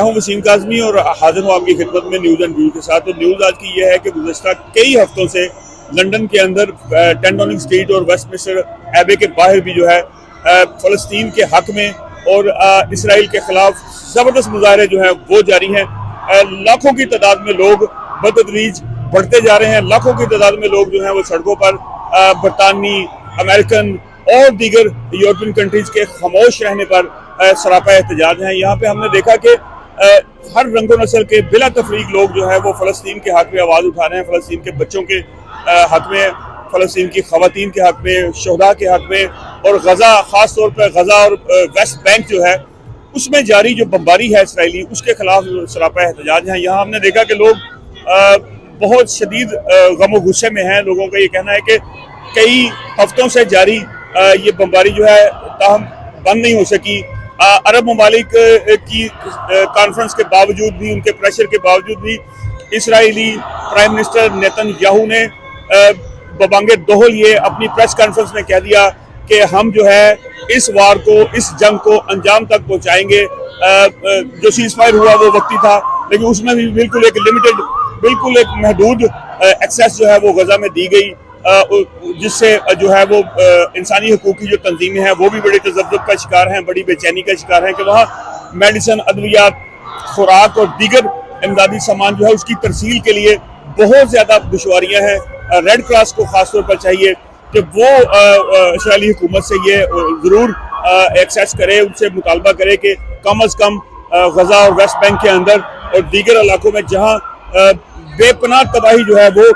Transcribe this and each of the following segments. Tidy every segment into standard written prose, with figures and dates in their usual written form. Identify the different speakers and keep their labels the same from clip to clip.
Speaker 1: हूं वसीम काज़मी और हाजिर हूं आपकी खिदमत में न्यूज़ एंड व्यू के साथ। तो न्यूज़ आज की यह है कि गुज़श्ता कई हफ्तों से लंदन के अंदर 10 डाउनिंग स्ट्रीट और वेस्टमिंस्टर एबे के बाहर भी जो है फ़लस्तीन के हक में और इसराइल के खिलाफ ज़बरदस्त मुजाहरे जो हैं वो जारी हैं। लाखों की तादाद में लोग बतदरीज बढ़ते जा रहे हैं। लाखों की तादाद में लोग जो हैं वो सड़कों पर बरतानी, अमेरिकन और दीगर यूरोपियन कंट्रीज़ के खामोश रहने पर सरापा एहतजाज हैं। यहाँ पे हमने देखा कि हर रंगो नस्ल के बिला तफरीक लोग जो है वो फ़लस्तीन के हक में आवाज़ उठा रहे हैं, फ़लस्तीन के बच्चों के हक में, फ़लस्तीन की ख़वातीन के हक में, शहदा के हक में, और गज़ा ख़ास तौर पर गज़ा और वेस्ट बैंक जो है उसमें जारी जो बमबारी है इसराइली, उसके खिलाफ सरापा एहतजाज हैं। यहाँ हमने देखा कि लोग बहुत शदीद गम व गुस्से में हैं। लोगों का ये कहना है कि कई हफ्तों से जारी ये बमबारी जो है ताहम बंद नहीं हो सकी। अरब ममालिक की कॉन्फ्रेंस के बावजूद भी, उनके प्रेशर के बावजूद भी इसराइली प्राइम मिनिस्टर नेतन्याहू ने बबांगे दोहल ये अपनी प्रेस कॉन्फ्रेंस में कह दिया कि हम जो है इस वार को, इस जंग को अंजाम तक पहुंचाएंगे। जो सीज फायर हुआ वो वक्ती था, लेकिन उसमें भी बिल्कुल एक लिमिटेड, बिल्कुल एक महदूद एक्सेस जो है वो गजा में दी गई, जिससे जो है वो इंसानी हकूक़ की जो तंजीमें हैं वो भी बड़े तज़ब्ज़ुब का शिकार हैं, बड़ी बेचैनी का शिकार हैं कि वहाँ मेडिसन, अद्वियात, खुराक और दीगर इमदादी सामान जो है उसकी तरसील के लिए बहुत ज़्यादा दुश्वारियाँ हैं। रेड क्रॉस को ख़ास तौर पर चाहिए कि वो इसराइली हुकूमत से ये ज़रूर एक्सेस करे, उनसे मुतालबा करे कि कम अज़ कम गज़ा और वेस्ट बैंक के अंदर और दीगर इलाकों में जहाँ बेपनाह तबाही जो है वो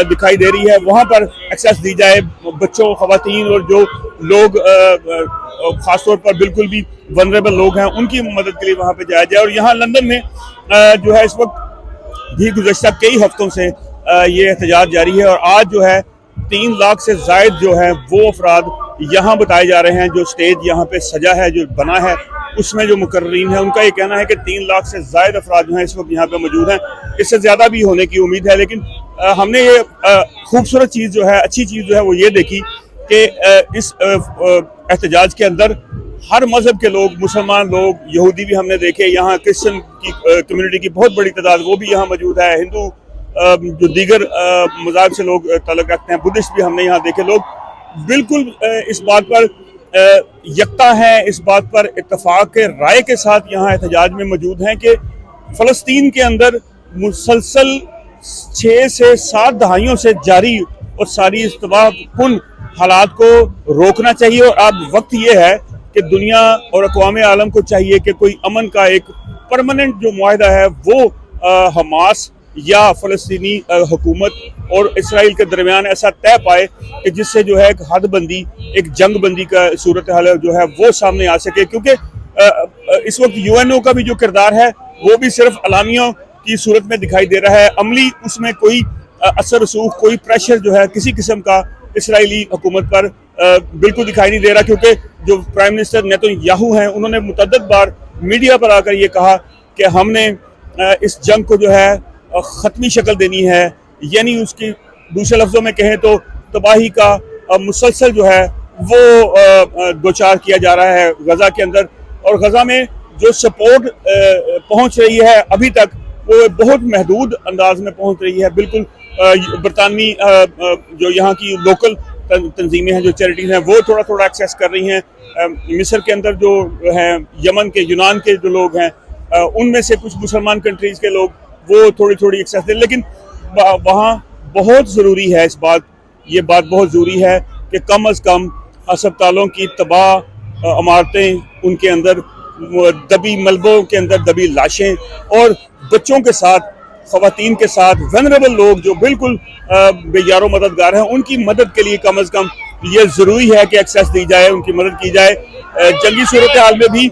Speaker 1: दिखाई दे रही है वहाँ पर एक्सेस दी जाए। बच्चों, ख़वातीन और जो लोग ख़ास तौर पर बिल्कुल भी वनरेबल लोग हैं उनकी मदद के लिए वहाँ पे जाया जाए। और यहाँ लंदन में जो है इस वक्त भी गुज़श्ता कई हफ्तों से ये एहतजाज जारी है और आज जो है 3 लाख से ज़ायद जो है वो अफराद यहाँ बताए जा रहे हैं। जो स्टेज यहाँ पे सजा है, जो बना है, उसमें जो मुकर्रीन है उनका ये कहना है कि 3 लाख से ज़ायद अफराद जो हैं इस वक्त यहाँ पे मौजूद हैं। इससे ज़्यादा भी होने की उम्मीद है, लेकिन हमने ये खूबसूरत चीज़ जो है, अच्छी चीज़ जो है वो ये देखी कि इस एहतजाज के अंदर हर मज़हब के लोग, मुसलमान लोग, यहूदी भी हमने देखे, यहाँ क्रिश्चियन की कम्युनिटी की बहुत बड़ी तादाद वो भी यहाँ मौजूद है, हिंदू जो दीगर मज़ाहब से लोग तल्लुक़ रखते हैं, बुद्धिस्ट भी हमने यहाँ देखे। लोग बिल्कुल इस बात पर यकता हैं, इस बात पर इत्तफाक के राय के साथ यहाँ एहतजाज में मौजूद हैं कि फ़लस्तीन के अंदर मुसलसल 6 से 7 दहाइयों से जारी और सारी इस तबाहकुन हालात को रोकना चाहिए। और अब वक्त ये है कि दुनिया और अक़वाम आलम को चाहिए कि कोई अमन का एक परमानेंट जो मुआहदा है वो हमास या फ़लस्तीनी हुकूमत और इसराइल के दरमियान ऐसा तय पाए कि जिससे जो है एक हदबंदी, एक जंग बंदी का सूरत हाल जो है वो सामने आ सके। क्योंकि इस वक्त UNO का भी जो किरदार है वो भी सिर्फ अलामियों की सूरत में दिखाई दे रहा है। अमली उसमें कोई असर रसूख, कोई प्रेशर जो है किसी किस्म का इसराइली हुकूमत पर बिल्कुल दिखाई नहीं दे रहा। क्योंकि जो प्राइम मिनिस्टर नेतन्याहू हैं उन्होंने मुतअद्दिद बार मीडिया पर आकर ये कहा कि हमने इस जंग को जो है ख़त्मी शक्ल देनी है, यानी उसकी दूसरे लफ्ज़ों में कहें तो तबाही का मुसलसल जो है वो दोचार किया जा रहा है गज़ा के अंदर। और गज़ा में जो सपोर्ट पहुंच रही है अभी तक वो बहुत महदूद अंदाज में पहुंच रही है। बिल्कुल बरतानवी जो यहाँ की लोकल तंजीमें हैं, जो चैरिटीज़ हैं, वो थोड़ा थोड़ा एक्सेस कर रही हैं। मिस्र के अंदर जो हैं, यमन के, यूनान के जो लोग हैं, उनमें से कुछ मुसलमान कंट्रीज़ के लोग वो थोड़ी थोड़ी एक्सेस दे। लेकिन वहाँ बहुत ज़रूरी है ये बात बहुत ज़रूरी है कि कम अज़ कम अस्पतालों की तबाह इमारतें, उनके अंदर दबी मलबों के अंदर दबी लाशें और बच्चों के साथ, ख़वातीन के साथ, वनरेबल लोग जो बिल्कुल बेयारो मददगार हैं, उनकी मदद के लिए कम अज़ कम ये ज़रूरी है कि एक्सेस दी जाए, उनकी मदद की जाए। जंगी सूरत हाल में भी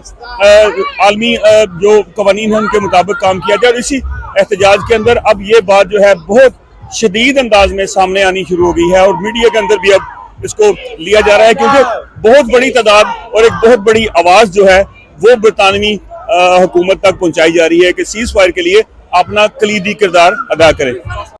Speaker 1: आलमी जो कवानीन हैं उनके मुताबिक काम किया जाए। और इसी एहतजाज के अंदर अब ये बात जो है बहुत शदीद अंदाज में सामने आनी शुरू हो गई है और मीडिया के अंदर भी अब इसको लिया जा रहा है, क्योंकि बहुत बड़ी तादाद और एक बहुत बड़ी आवाज़ जो है वो बरतानवी हुकूमत तक पहुँचाई जा रही है कि सीज़ फायर के लिए अपना कलीदी किरदार अदा करें।